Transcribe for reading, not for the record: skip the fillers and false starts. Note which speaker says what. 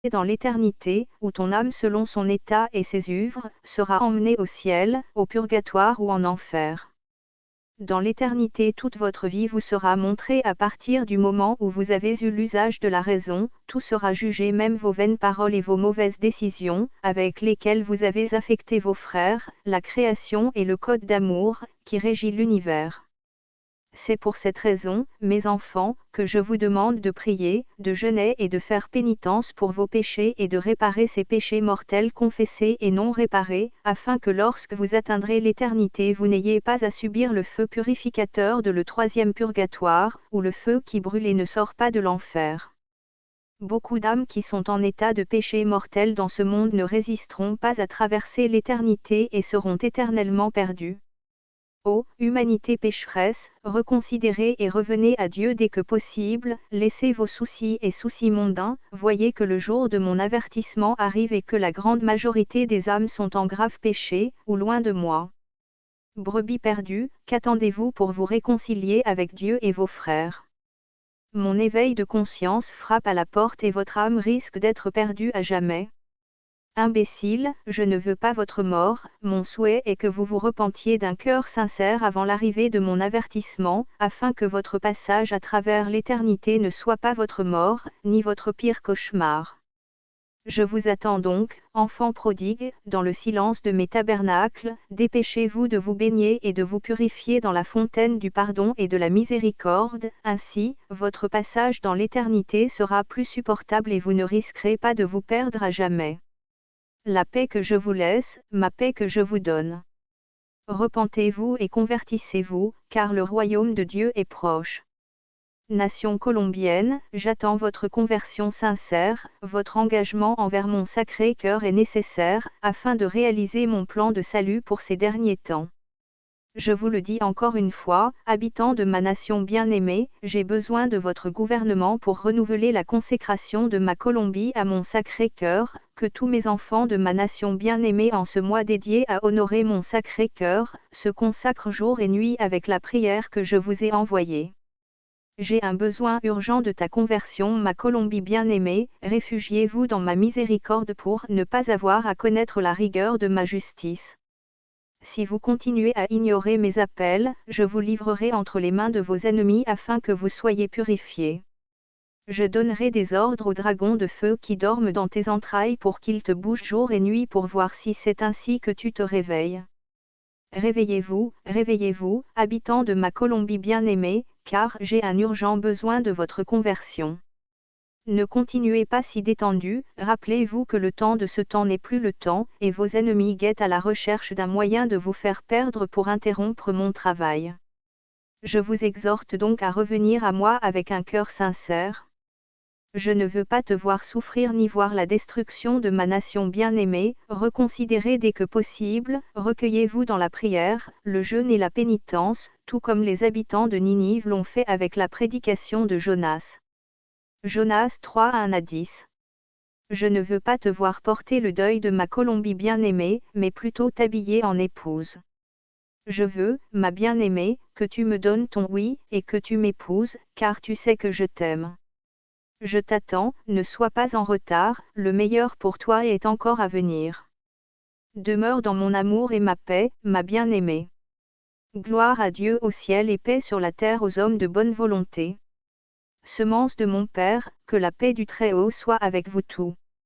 Speaker 1: dans l'éternité, où ton âme selon son état et ses œuvres, sera emmenée au ciel, au purgatoire ou en enfer. Dans l'éternité toute votre vie vous sera montrée à partir du moment où vous avez eu l'usage de la raison, tout sera jugé, même vos vaines paroles et vos mauvaises décisions, avec lesquelles vous avez affecté vos frères, la création et le code d'amour, qui régit l'univers. C'est pour cette raison, mes enfants, que je vous demande de prier, de jeûner et de faire pénitence pour vos péchés et de réparer ces péchés mortels confessés et non réparés, afin que lorsque vous atteindrez l'éternité vous n'ayez pas à subir le feu purificateur de le troisième purgatoire, où le feu qui brûle et ne sort pas de l'enfer. Beaucoup d'âmes qui sont en état de péché mortel dans ce monde ne résisteront pas à traverser l'éternité et seront éternellement perdues. Ô humanité pécheresse, reconsidérez et revenez à Dieu dès que possible, laissez vos soucis et soucis mondains, voyez que le jour de mon avertissement arrive et que la grande majorité des âmes sont en grave péché, ou loin de moi. Brebis perdues, qu'attendez-vous pour vous réconcilier avec Dieu et vos frères? Mon éveil de conscience frappe à la porte et votre âme risque d'être perdue à jamais. Imbécile, je ne veux pas votre mort, mon souhait est que vous vous repentiez d'un cœur sincère avant l'arrivée de mon avertissement, afin que votre passage à travers l'éternité ne soit pas votre mort, ni votre pire cauchemar. Je vous attends donc, enfants prodigues, dans le silence de mes tabernacles, dépêchez-vous de vous baigner et de vous purifier dans la fontaine du pardon et de la miséricorde, ainsi, votre passage dans l'éternité sera plus supportable et vous ne risquerez pas de vous perdre à jamais. La paix que je vous laisse, ma paix que je vous donne. Repentez-vous et convertissez-vous, car le royaume de Dieu est proche. Nation colombienne, j'attends votre conversion sincère, votre engagement envers mon sacré cœur est nécessaire, afin de réaliser mon plan de salut pour ces derniers temps. Je vous le dis encore une fois, habitants de ma nation bien-aimée, j'ai besoin de votre gouvernement pour renouveler la consécration de ma Colombie à mon sacré cœur, que tous mes enfants de ma nation bien-aimée en ce mois dédié à honorer mon sacré cœur, se consacrent jour et nuit avec la prière que je vous ai envoyée. J'ai un besoin urgent de ta conversion, ma Colombie bien-aimée, réfugiez-vous dans ma miséricorde pour ne pas avoir à connaître la rigueur de ma justice. Si vous continuez à ignorer mes appels, je vous livrerai entre les mains de vos ennemis afin que vous soyez purifiés. Je donnerai des ordres aux dragons de feu qui dorment dans tes entrailles pour qu'ils te bougent jour et nuit pour voir si c'est ainsi que tu te réveilles. Réveillez-vous, réveillez-vous, habitants de ma Colombie bien-aimée, car j'ai un urgent besoin de votre conversion. Ne continuez pas si détendu, rappelez-vous que le temps de ce temps n'est plus le temps, et vos ennemis guettent à la recherche d'un moyen de vous faire perdre pour interrompre mon travail. Je vous exhorte donc à revenir à moi avec un cœur sincère. Je ne veux pas te voir souffrir ni voir la destruction de ma nation bien-aimée, reconsidérez dès que possible, recueillez-vous dans la prière, le jeûne et la pénitence, tout comme les habitants de Ninive l'ont fait avec la prédication de Jonas. Jonas 3, 1-10. Je ne veux pas te voir porter le deuil de ma Colombie bien-aimée, mais plutôt t'habiller en épouse. Je veux, ma bien-aimée, que tu me donnes ton oui, et que tu m'épouses, car tu sais que je t'aime. Je t'attends, ne sois pas en retard, le meilleur pour toi est encore à venir. Demeure dans mon amour et ma paix, ma bien-aimée. Gloire à Dieu au ciel et paix sur la terre aux hommes de bonne volonté. Semence de mon Père, que la paix du Très-Haut soit avec vous tous.